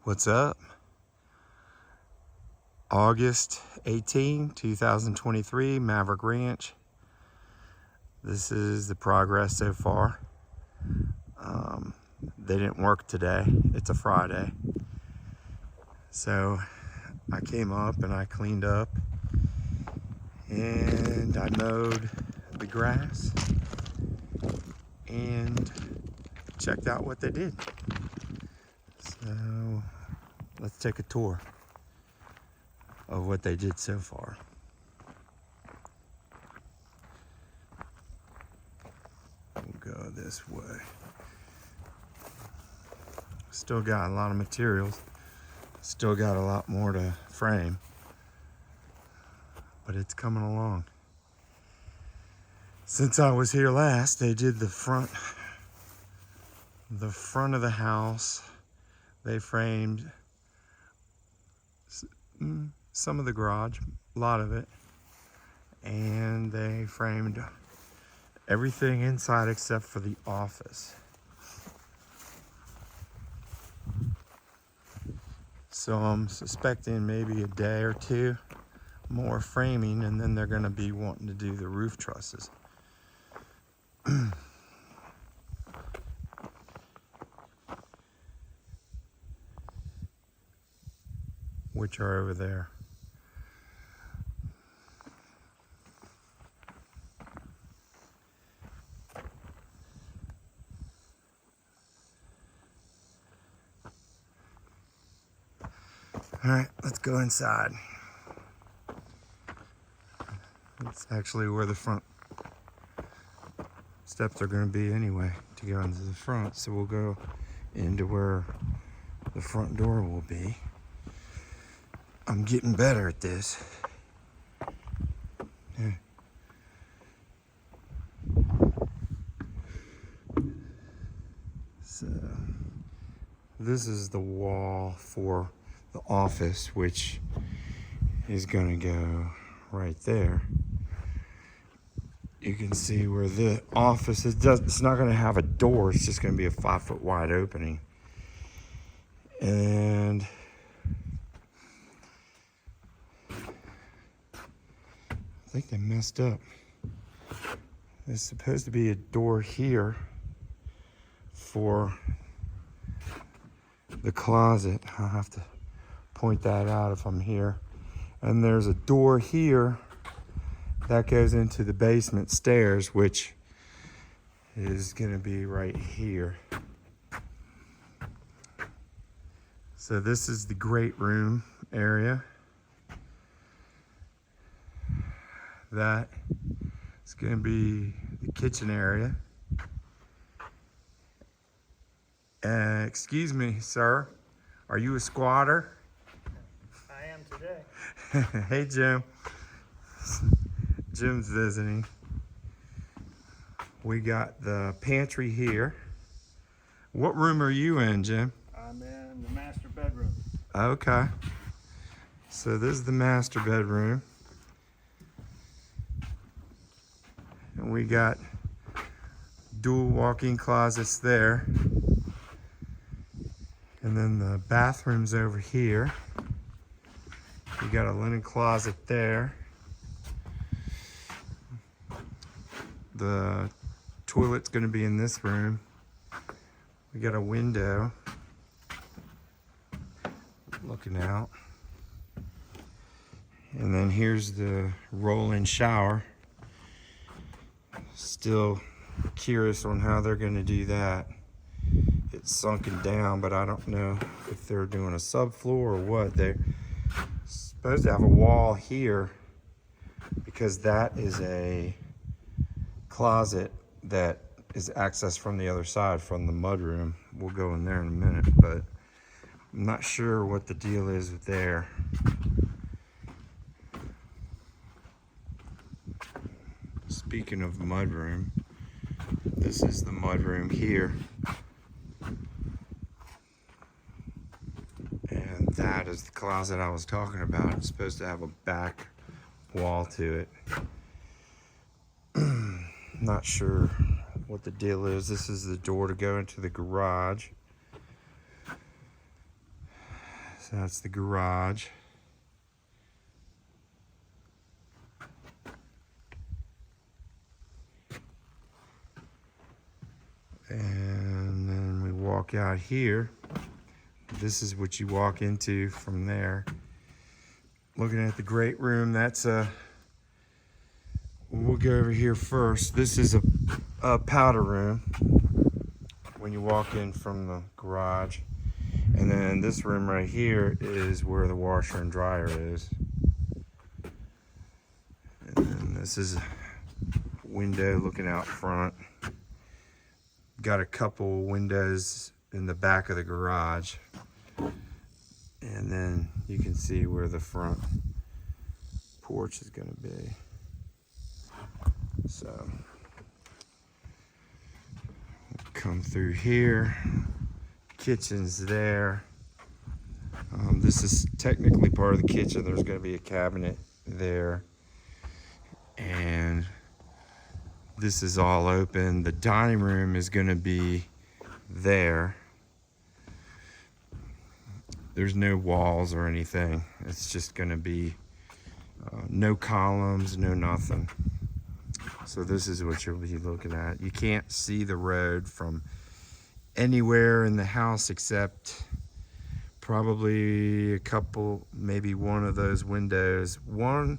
What's up? August 18, 2023, Maverick Ranch. This is the progress so far. They didn't work today. It's a Friday. So I came up and I cleaned up and I mowed the grass and checked out what they did. So let's take a tour of what they did so far. We'll go this way. Still got a lot of materials. Still got a lot more to frame. But it's coming along. Since I was here last, they did the front of the house. They framed some of the garage, a lot of it, and they framed everything inside except for the office. So I'm suspecting maybe a day or two more framing, and then they're going to be wanting to do the roof trusses. Which are over there. All right, let's go inside. That's actually where the front steps are going to be anyway, to go into the front. So we'll go into where the front door will be. I'm getting better at this. Yeah. So this is the wall for the office, which is going to go right there. You can see where the office is. It's not going to have a door. It's just going to be a 5-foot wide opening. And I think they messed up. There's supposed to be a door here for the closet. I'll have to point that out if I'm here. And there's a door here that goes into the basement stairs, which is going to be right here. So this is the great room area. That is going to be the kitchen area. Excuse me, sir. Are you a squatter? I am today. Hey, Jim. Jim's visiting. We got the pantry here. What room are you in, Jim? I'm in the master bedroom. Okay. So this is the master bedroom. And we got dual walk-in closets there. And then the bathroom's over here. We got a linen closet there. The toilet's going to be in this room. We got a window looking out. And then here's the roll-in shower. Still curious on how they're going to do that. It's sunken down, but I don't know if they're doing a subfloor or what. They're supposed to have a wall here because that is a closet that is accessed from the other side, from the mudroom. We'll go in there in a minute, but I'm not sure what the deal is there. Speaking of mudroom, this is the mudroom here. And that is the closet I was talking about. It's supposed to have a back wall to it. Not sure what the deal is. This is the door to go into the garage. So that's the garage. And then we walk out here. This is what you walk into from there. Looking at the great room, that's we'll go over here first. This is a powder room when you walk in from the garage. And then this room right here is where the washer and dryer is. And then this is a window looking out front. Got a couple windows in the back of the garage. And then you can see where the front porch is going to be. So, come through here. Kitchen's there. This is technically part of the kitchen. There's going to be a cabinet there. And this is all open. The dining room is going to be there. There's no walls or anything. It's just going to be no columns, no nothing. So this is what you'll be looking at. You can't see the road from anywhere in the house except probably a couple, maybe one of those windows. One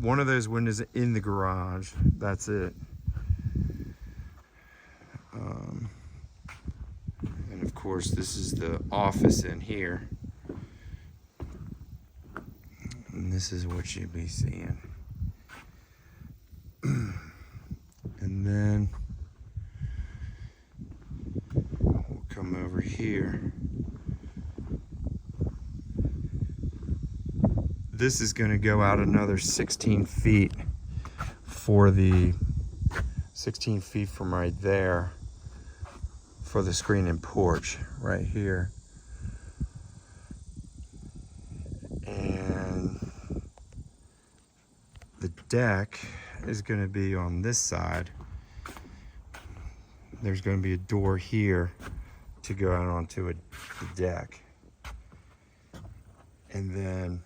of those windows in the garage. That's it. And of course, this is the office in here. And this is what you'll be seeing. And then we'll come over here. This is going to go out another 16 feet for the 16 feet from right there for the screen and porch right here. And the deck is going to be on this side. There's going to be a door here to go out onto the deck. And then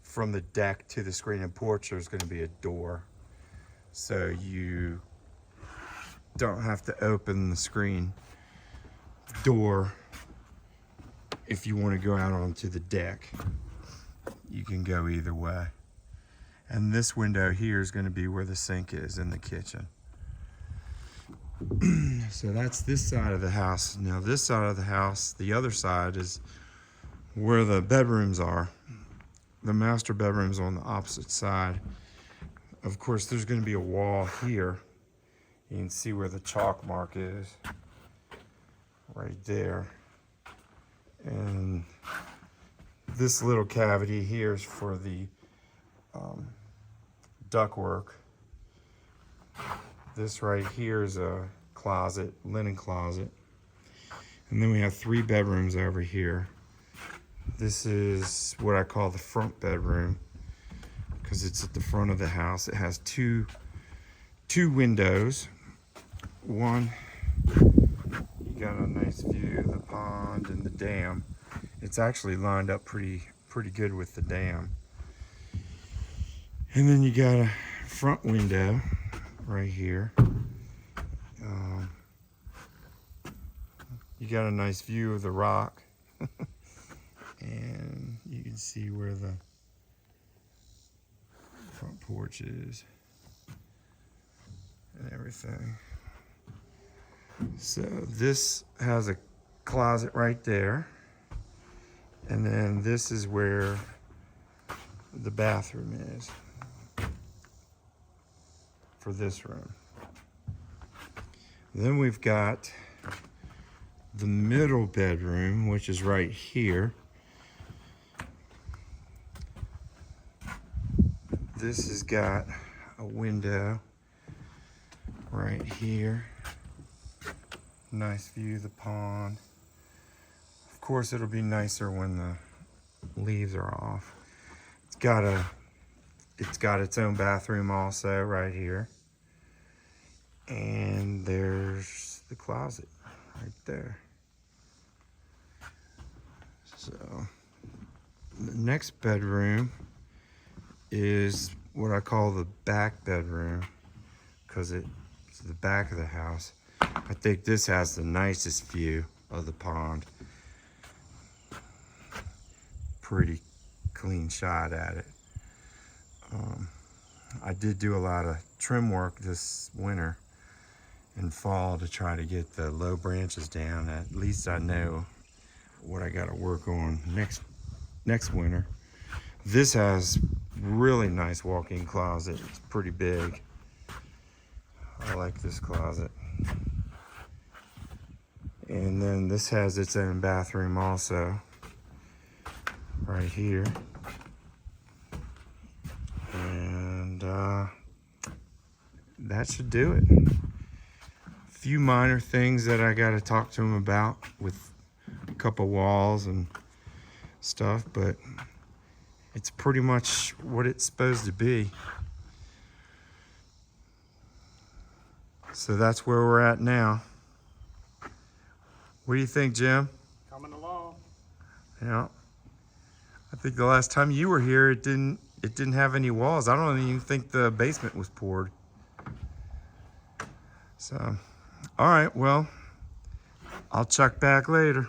from the deck to the screen and porch, there's going to be a door. So you don't have to open the screen door if you want to go out onto the deck. You can go either way. And this window here is going to be where the sink is in the kitchen. So that's this side of the house. Now this side of the house, the other side is where the bedrooms are. The master bedroom's on the opposite side. Of course, there's going to be a wall here. You can see where the chalk mark is. Right there. And this little cavity here is for the ductwork. This right here is a closet, linen closet. And then we have 3 bedrooms over here. This is what I call the front bedroom because it's at the front of the house. It has two windows. One, you got a nice view of the pond and the dam. It's actually lined up pretty good with the dam. And then you got a front window right here. You got a nice view of the rock. And you can see where the front porch is and everything. So this has a closet right there. And then this is where the bathroom is for this room. Then we've got the middle bedroom, which is right here. This has got a window right here. Nice view of the pond. Of course, it'll be nicer when the leaves are off. It's got its own bathroom also right here. And there's the closet right there. So the next bedroom is what I call the back bedroom because it's the back of the house. I think this has the nicest view of the pond. Pretty clean shot at it. I did do a lot of trim work this winter and fall to try to get the low branches down. At least I know what I got to work on next winter. This has really nice walk-in closet. It's pretty big. I like this closet. And then this has its own bathroom also, right here. And that should do it. A few minor things that I got to talk to him about with a couple walls and stuff, but it's pretty much what it's supposed to be. So that's where we're at now. What do you think, Jim? Coming along. Yeah. I think the last time you were here, it didn't have any walls. I don't even think the basement was poured. So, all right, well, I'll check back later.